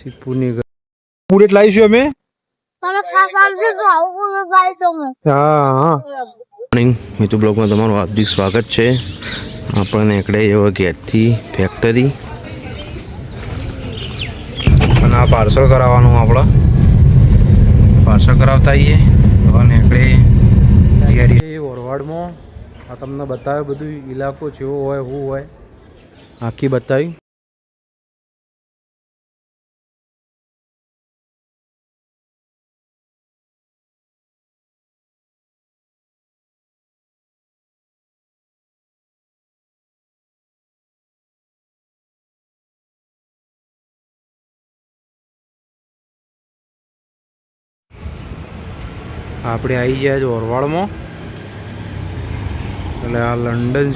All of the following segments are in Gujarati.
સિદ્ધપુરની બુલેટ લાવીશું અમે. મોર્નિંગ મિતુ બ્લોગમાં તમારું હાર્દિક સ્વાગત છે. આપણે એકડે એવા ગેટથી ફેક્ટરી અને આ પાર્સલ કરાવવાનું આપણે પાર્સલ કરાવતા આવીએ અને એકડે તૈયારી ઓરવાડમાં આ તમને બતાવ્યો બધું ઇલાકો જેવો હોય શું હોય આખી બતાવી. આપણે આવી ગયા છે ઓરવાડમાં. એટલે આ લંડન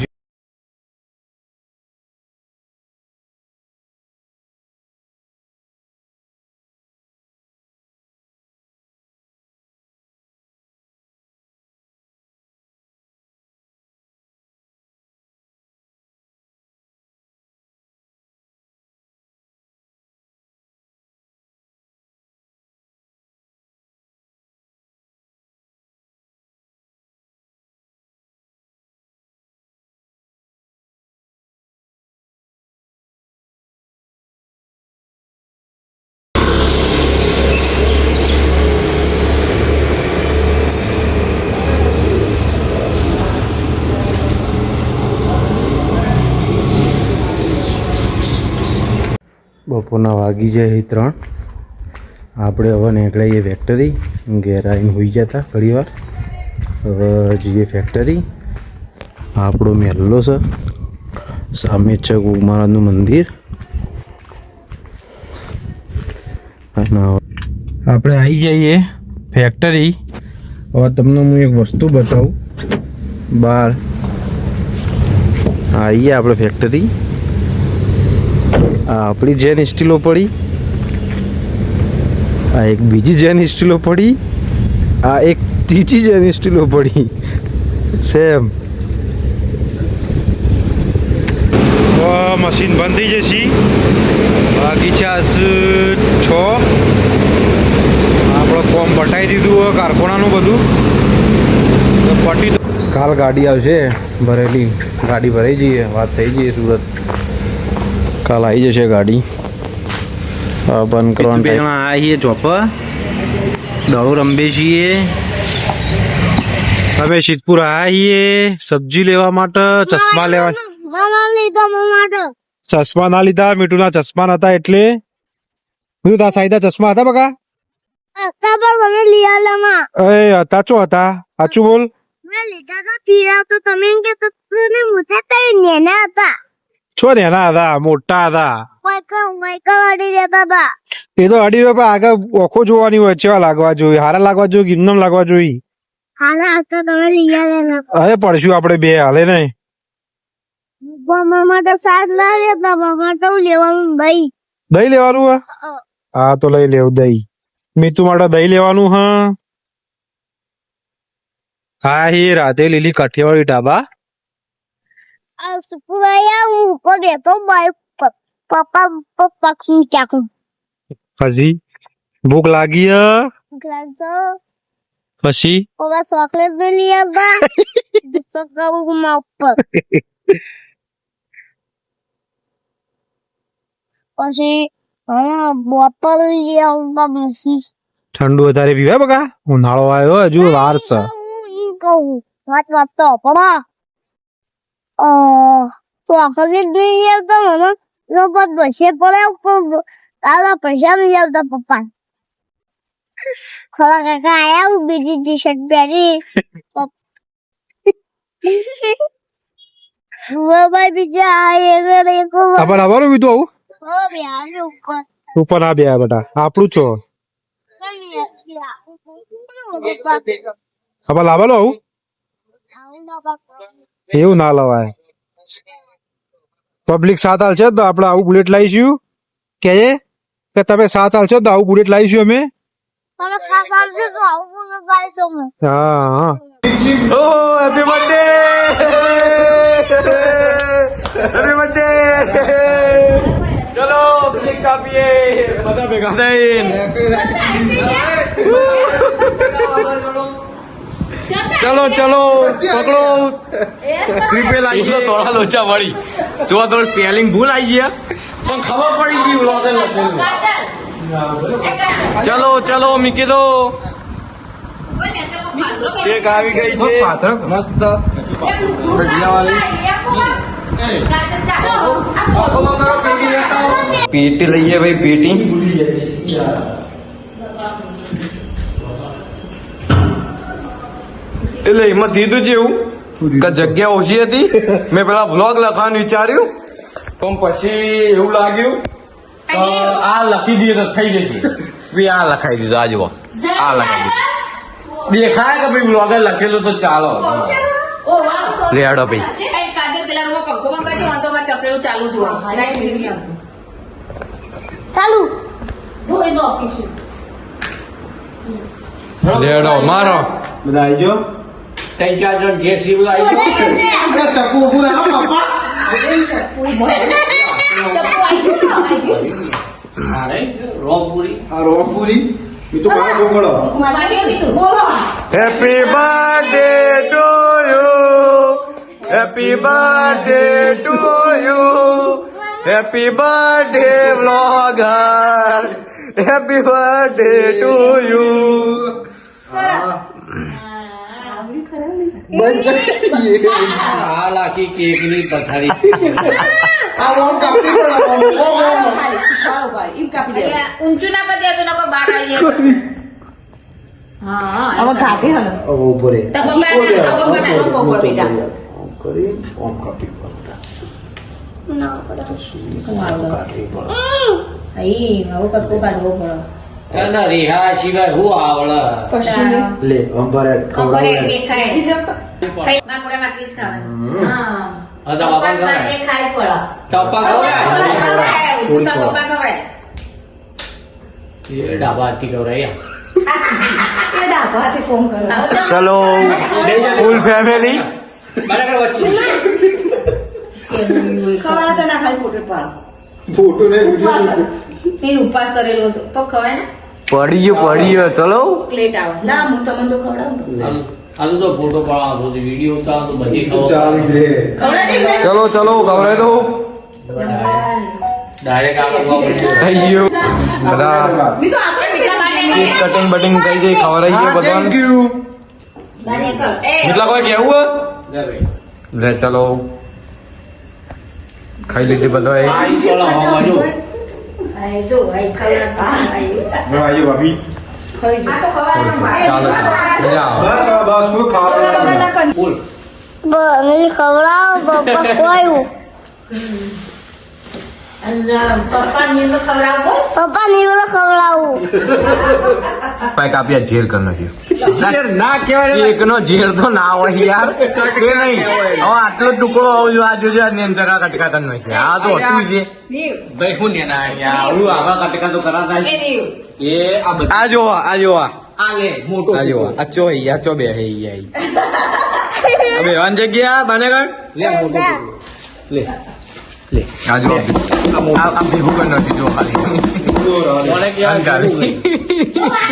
બપોરના વાગી જાય 3. આપણે હવે નીકળીએ ફેક્ટરી. ઘેર આવીને હોઈ ગયા હતા ઘણી વાર. હવે જઈએ ફેક્ટરી. આપણો મહેલ્લો છે, સામે છે મહારાજનું મંદિર. અને આપણે આવી જઈએ ફેક્ટરી. હવે તમને હું એક વસ્તુ બતાવું. બહાર આવીએ આપણે ફેક્ટરી. આ આપણી જેન સ્ટીલો પડી, આ એક બીજી જેન સ્ટીલો પડી, આ એક ત્રીજી જેન સ્ટીલો પડી સેમ. મશીન બંધ થઈ જશે. બાકી છે 6. આપણે કોમ પટાઈ દીધું હોય કારખાનાનું બધું તો પટી. કાલ ગાડી આવશે ભરેલી. ગાડી ભરાઈ જઈએ, વાત થઈ જઈએ સુરત. કાલ આવી જશે ગાડી. બંધ કરવાનું ટાઈમ. આવીએ ચોપ દડો રંબે છીએ. હવે સિદ્ધપુર આવીએ સબ્જી લેવા માટે. ચશ્મા લેવા. ચશ્મા ના લીધા. મીઠુના ચશ્મા નતા એટલે બધું. તા સાઈદા ચશ્મા હતા બકા? હતા ચો હતા? સાચું બોલ. છો નેના હતા મોટા હતા એ તો અડી રહ્યો. પણ આગળ ઓખો જોવાની હોય. ચેવા લાગવા જોઈએ? હારા લાગવા જોઈએ, ગિમનમ લાગવા જોઈએ. હવે પડશું આપણે બે હાલે ને. દહીં લેવાનું હે? હા તો લઈ લેવું દહીં. મીતુ માટે દહીં લેવાનું હા. હા એ રાધે લીલી કાઠિયાવાડી ઢાબા. પછી ભૂખ લાગી પછી ચોકલેટ લઈ આવતા પછી બોટલ લઈ આવતા. ઠંડુ વધારે પીવાય બકા? ઉનાળો આવ્યો હજુ વાર છે. કહું વાત તો પણ ચોકલેટ લઈ આવતા મને લોકો બસે પડે. તારા પૈસા લઈ આવતા પપ્પા. ખરા કાકા આયા બીજી ટી શર્ટ પહેરી. ઉપર આ બે બેટા આપણું છો. હવે લાવેલો આવું એવું ના લવાય. પબ્લિક 7 હાલ છે તો આપણે આવું બુલેટ લાવીશું. કે તમે 7 હાલ છો તો આવું બુલેટ લાવીશું અમે. હા ઓ હેપી બર્થડે. Happy birthday. ચલો કેક કાપીએ બધા ભેગા થઈને ચલો ચલો પકડો ટ્રિપે લાગી તો થોડા લોચા વળી જો થોડું સ્પેલિંગ ભૂલ આવી ગયા પણ ખબર પડી ગઈ વ્લોગર લખેલું ચલો ચલો મૂકી દો કેક આવી ગઈ છે મસ્ત ભજીયાવાળી પેટી લઈએ ભાઈ પેટી એટલે એમાં દીધું છે એવું કે જગ્યા ઓછી હતી મેં પેલા વ્લોગ લખવાનું વિચાર્યું પણ પછી એવું લાગ્યું કે આ લખી દઈએ તો થઈ જશે બી આ લખાઈ દીધું આ જુઓ આ લખાઈ દીધું દેખાય કે ભાઈ વ્લોગર લખેલું તો ચાલો લેડો ભાઈ ચાલુ લેડો મારો બધા આવજો happy birthday to you happy birthday to you happy birthday vlogger happy birthday to you હાલ આખી કેક ની પથારી ઊંચું ના કરી દેતું નકર બહાર આવી જાય. હા હવે ખાધી હલો તો પપ્પા બેટા અહીં આવું કટકો કાઢવો પડે. તને રિહા સિવાય હું આવડે લે અંબારે ખબર એ ખાય ખાઈ માં મોડા માંથી જ ખાવાનું. હા હા તો બાપા પપ્પા સાથે ખાય પડે. ટપ્પા ખવડાય તું તો પપ્પા ખવડાય. એ ડાબા હાથથી ખવડાય ચલો ફૂલ ફેમિલી બરાબર વચ્ચે તેને ઉપવાસ કરેલો હતો તો ખવાય ને. પડી ગયો ચલો આનું તો ફોટો પાડવાનો હતો વિડીયો ઉતારવાનો તો બધી ખબર ચલો ચલો ખવડાવી દો ડાયરેક્ટ આપણે થઈ ગયું બધા કેક કટિંગ બટિંગ થઈ જાય ખવડાવી ગયો બધા કેટલા કોઈ કેવું લે ચલો ખાઈ લીધી બધા ભાભી ચાલો બોલ મને ખવડાવો પપ્પા કોઈ પપ્પા નીલો ખવડાવું પાઈક આપ્યા ઝેર કર નાખ્યો ના કહેવાય કેક નો ઝેર તો ના હોય યાર એ નહીં હવે આટલો ટુકડો આવો જો આ જોજો આ નેન જગા કટકા કરનો છે આ તો હતું છે ભાઈ હું ને ના યાર આવું આવા કટકા તો કરાતા એ આ બધા આ જો આ લે મોટો આ જો આ ચો હે આ ચો બે હે યાર અબે વાન જગ્યા બને કર લે મોટો લે લે આ જો આ ભેગું કર નથી જો ખાલી મને કે અંકાલી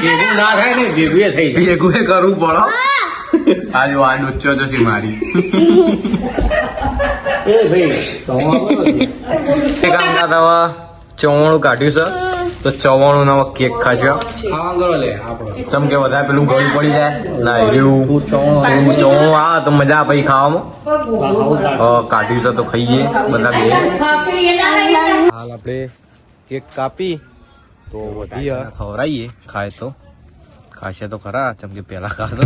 ભેગું ના થાય ને ભેગું એ થઈ જાય ભેગું એ કરવું પડો આ જો આ ડુચ્ચો જતી મારી એ ભાઈ એક કામ કરતા ચવાણું કાઢ્યું છે તો ચવાણું ના કેક ખાજો ખાવા કરો લે આપણે ચમ કે વધારે પેલું ગળું પડી જાય ના રહ્યું ચવાણું આવે તો મજા પછી ખાવામાં કાઢ્યું છે તો ખાઈએ બધા બે હાલ આપણે કેક કાપી તો વધી ખવડાવીએ ખાય તો ખાશે તો ખરા ચમ કે પેલા ખાતો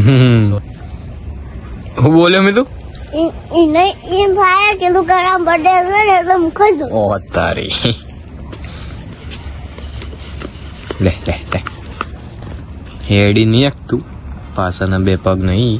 હું બોલ્યો મેં તું એ ભાઈ કેટલું ગરમ બર્થડે એટલે મૂકી દો ઓ તારી લે લે લે હેડી નહીં તું પાછળના બે પગ નહીં